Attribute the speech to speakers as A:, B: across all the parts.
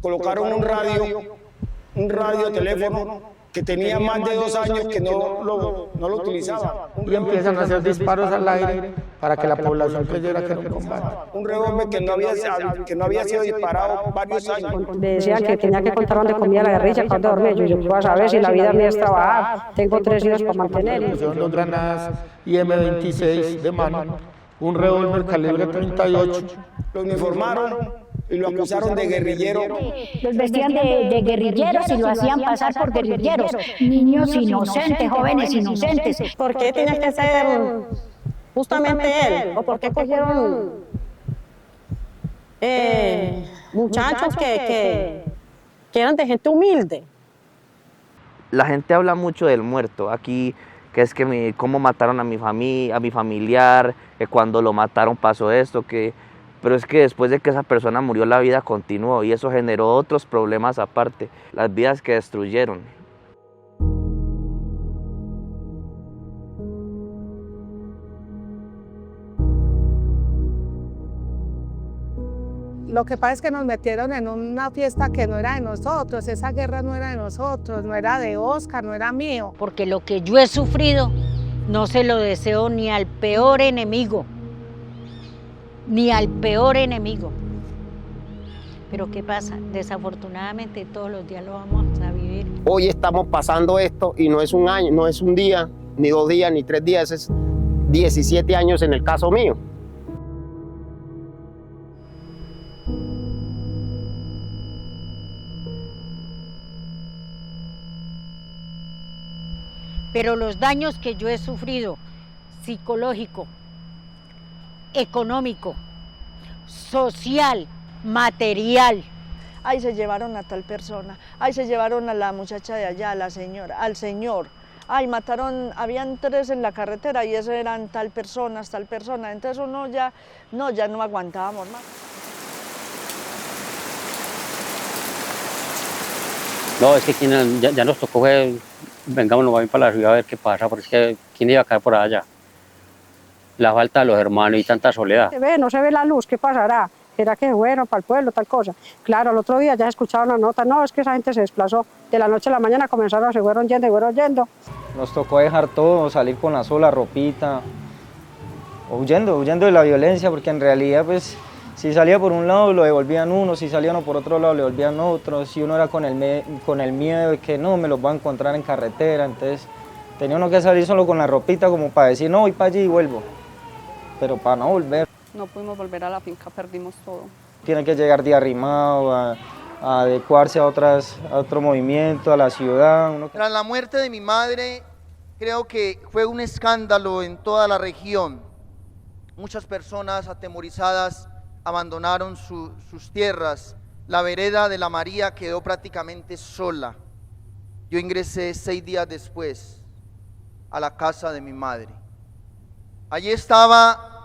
A: colocaron un radio teléfono que tenía más de 2 años que no lo utilizaba.
B: Y empiezan a hacer disparos al aire para que la población creyera que era un combate.
A: Un revólver que no había sido disparado varios años.
C: Me decían que tenía que contar dónde comía la guerrilla, cuándo dormía. Yo iba a saber si la vida mía es trabajar. Tengo 3 hijos para mantener.
B: Pusieron 2 granadas IM-26 de mano, un revólver calibre 38.
A: Lo uniformaron y lo acusaron de guerrillero.
D: Los vestían de guerrilleros y lo hacían pasar por guerrilleros. Niños inocentes, jóvenes inocentes.
C: ¿Por qué tiene que ser justamente él? ¿O por qué cogieron muchachos que eran de gente humilde?
E: La gente habla mucho del muerto aquí, que es que cómo mataron a mi familiar, que cuando lo mataron pasó esto, pero es que después de que esa persona murió la vida continuó y eso generó otros problemas aparte, las vidas que destruyeron.
F: Lo que pasa es que nos metieron en una fiesta que no era de nosotros, esa guerra no era de nosotros, no era de Oscar, no era mío.
D: Porque lo que yo he sufrido no se lo deseo ni al peor enemigo. Ni al peor enemigo. Pero ¿qué pasa? Desafortunadamente todos los días lo vamos a vivir.
G: Hoy estamos pasando esto y no es un año, no es un día, ni 2 días, ni 3 días, es 17 años en el caso mío.
D: Pero los daños que yo he sufrido, psicológico, económico, social, material.
H: Ay, se llevaron a tal persona, ay, se llevaron a la muchacha de allá, a la señora, al señor. Ay, mataron, habían 3 en la carretera y esos eran tal persona. Entonces uno ya no aguantábamos más.
I: No, es que ya nos tocó, vengámonos más bien para la ciudad a ver qué pasa, porque es que ¿quién iba a caer por allá? La falta de los hermanos y tanta soledad.
C: No se ve la luz, ¿qué pasará? ¿Será que bueno para el pueblo, tal cosa? Claro, el otro día ya escucharon la nota, no, es que esa gente se desplazó. De la noche a la mañana se fueron yendo.
J: Nos tocó dejar todo, salir con la sola ropita, huyendo de la violencia, porque en realidad pues si salía por un lado lo devolvían uno, si salía uno por otro lado le devolvían otro, si uno era con el miedo de que no, me los voy a encontrar en carretera, entonces tenía uno que salir solo con la ropita como para decir, no, voy para allí y vuelvo, pero para no volver.
K: No pudimos volver a la finca, perdimos todo.
J: Tiene que llegar de arrimado, a adecuarse a otro movimiento, a la ciudad.
L: Tras la muerte de mi madre, creo que fue un escándalo en toda la región. Muchas personas atemorizadas abandonaron sus tierras. La vereda de la María quedó prácticamente sola. Yo ingresé 6 días después a la casa de mi madre. Allí estaba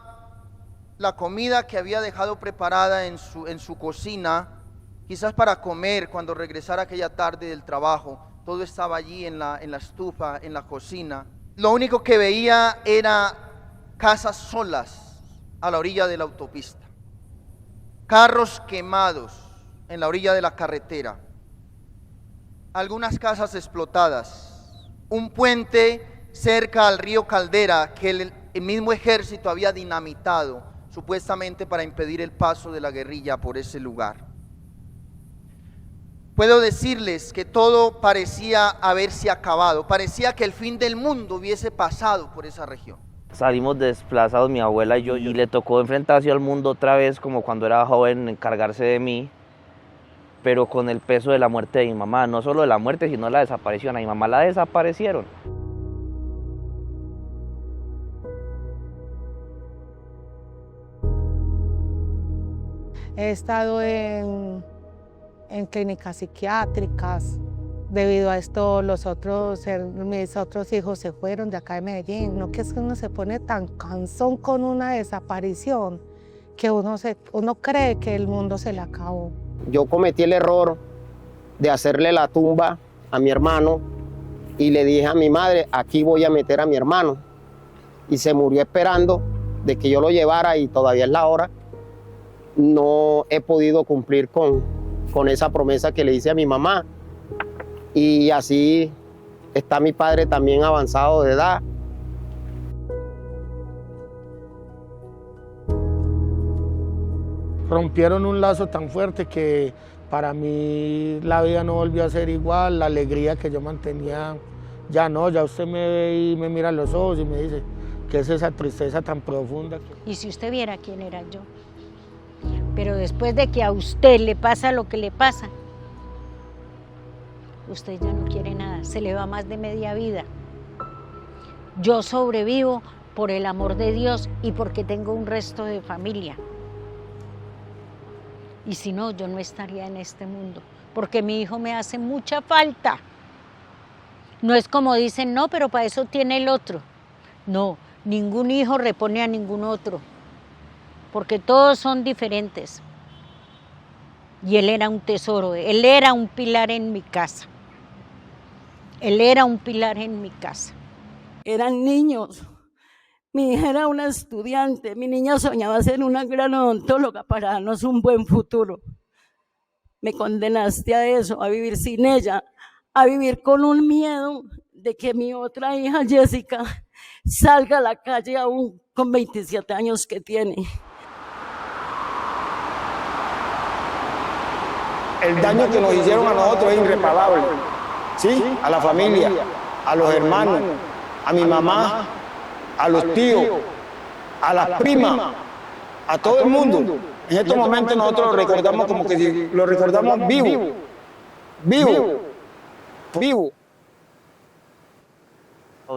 L: la comida que había dejado preparada en su cocina, quizás para comer cuando regresara aquella tarde del trabajo. Todo estaba allí en la estufa, en la cocina. Lo único que veía era casas solas a la orilla de la autopista, carros quemados en la orilla de la carretera, algunas casas explotadas, un puente cerca al río Caldera que el mismo ejército había dinamitado supuestamente para impedir el paso de la guerrilla por ese lugar. Puedo decirles que todo parecía haberse acabado, parecía que el fin del mundo hubiese pasado por esa región.
E: Salimos desplazados mi abuela y yo, y le tocó enfrentarse al mundo otra vez como cuando era joven, encargarse de mí, pero con el peso de la muerte de mi mamá, no solo de la muerte, sino la desaparición. A mi mamá la desaparecieron.
F: He estado en clínicas psiquiátricas. Debido a esto, mis otros hijos se fueron de acá de Medellín. No, que es que uno se pone tan cansón con una desaparición que uno cree que el mundo se le acabó.
G: Yo cometí el error de hacerle la tumba a mi hermano y le dije a mi madre, aquí voy a meter a mi hermano. Y se murió esperando de que yo lo llevara y todavía es la hora. No he podido cumplir con con esa promesa que le hice a mi mamá. Y así está mi padre también avanzado de edad.
B: Rompieron un lazo tan fuerte que para mí la vida no volvió a ser igual, la alegría que yo mantenía, ya no, ya usted me ve y me mira a los ojos y me dice, ¿qué es esa tristeza tan profunda?
D: Y si usted viera quién era yo. Pero después de que a usted le pasa lo que le pasa, usted ya no quiere nada, se le va más de media vida. Yo sobrevivo por el amor de Dios y porque tengo un resto de familia. Y si no, yo no estaría en este mundo, porque mi hijo me hace mucha falta. No es como dicen, no, pero para eso tiene el otro. No, ningún hijo repone a ningún otro, porque todos son diferentes. Y él era un tesoro, él era un pilar en mi casa. Él era un pilar en mi casa.
M: Eran niños. Mi hija era una estudiante, mi niña soñaba ser una gran odontóloga para darnos un buen futuro. Me condenaste a eso, a vivir sin ella, a vivir con un miedo de que mi otra hija, Jessica, salga a la calle aún con 27 años que tiene.
A: El daño que nos hicieron a nosotros es irreparable, ¿sí? A la familia, a los hermanos, a mi mamá, a los tíos, a las primas, a todo el mundo. En estos momentos nosotros lo recordamos como que si lo recordamos vivo.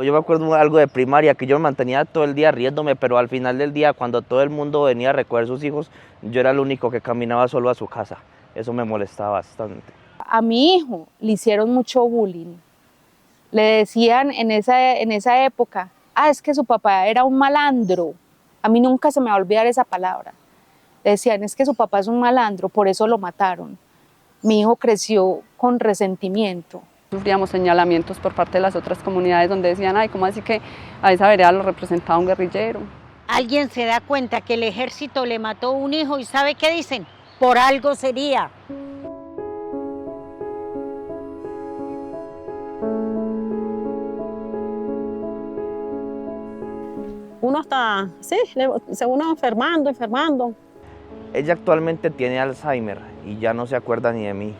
E: Yo me acuerdo algo de primaria, que yo me mantenía todo el día riéndome, pero al final del día, cuando todo el mundo venía a recoger sus hijos, yo era el único que caminaba solo a su casa. Eso me molestaba bastante.
N: A mi hijo le hicieron mucho bullying. Le decían en esa época, es que su papá era un malandro. A mí nunca se me va a olvidar esa palabra. Le decían, es que su papá es un malandro, por eso lo mataron. Mi hijo creció con resentimiento.
K: Sufríamos señalamientos por parte de las otras comunidades donde decían, ¿cómo así que a esa vereda lo representaba un guerrillero?
D: Alguien se da cuenta que el ejército le mató un hijo y ¿sabe qué dicen? Por algo sería.
C: Uno está, sí, uno enfermando.
E: Ella actualmente tiene Alzheimer y ya no se acuerda ni de mí.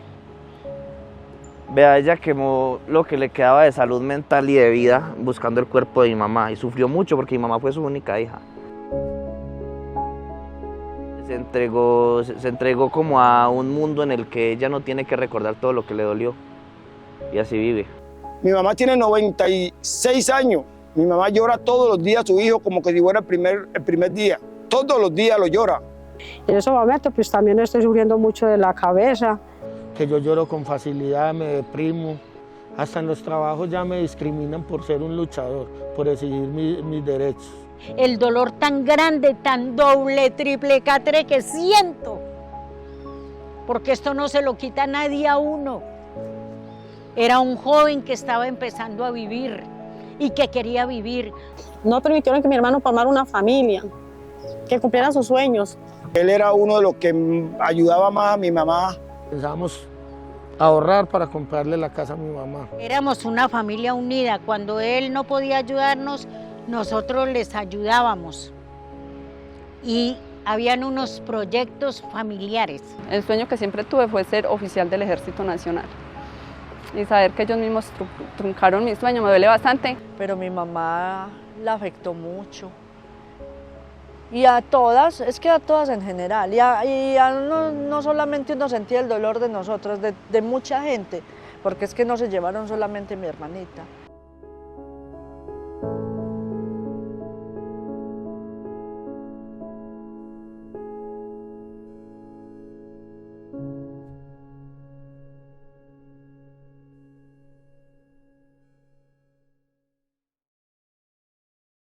E: Vea, ella quemó lo que le quedaba de salud mental y de vida buscando el cuerpo de mi mamá y sufrió mucho porque mi mamá fue su única hija. Se entregó como a un mundo en el que ella no tiene que recordar todo lo que le dolió y así vive.
A: Mi mamá tiene 96 años. Mi mamá llora todos los días a su hijo como que si fuera el primer día. Todos los días lo llora.
C: En ese momento pues también estoy sufriendo mucho de la cabeza.
B: Que yo lloro con facilidad, me deprimo. Hasta en los trabajos ya me discriminan por ser un luchador, por exigir mis derechos.
D: El dolor tan grande, tan doble, triple, catre que siento. Porque esto no se lo quita nadie a uno. Era un joven que estaba empezando a vivir y que quería vivir.
C: No permitieron que mi hermano formara una familia, que cumpliera sus sueños.
A: Él era uno de los que ayudaba más a mi mamá.
B: Pensábamos ahorrar para comprarle la casa a mi mamá.
D: Éramos una familia unida. Cuando él no podía ayudarnos, nosotros les ayudábamos. Y habían unos proyectos familiares.
K: El sueño que siempre tuve fue ser oficial del Ejército Nacional. Y saber que ellos mismos truncaron mi sueño me duele bastante.
H: Pero mi mamá la afectó mucho. Y a todas, es que a todas en general. No solamente uno sentía el dolor de nosotros, de mucha gente, porque es que no se llevaron solamente mi hermanita.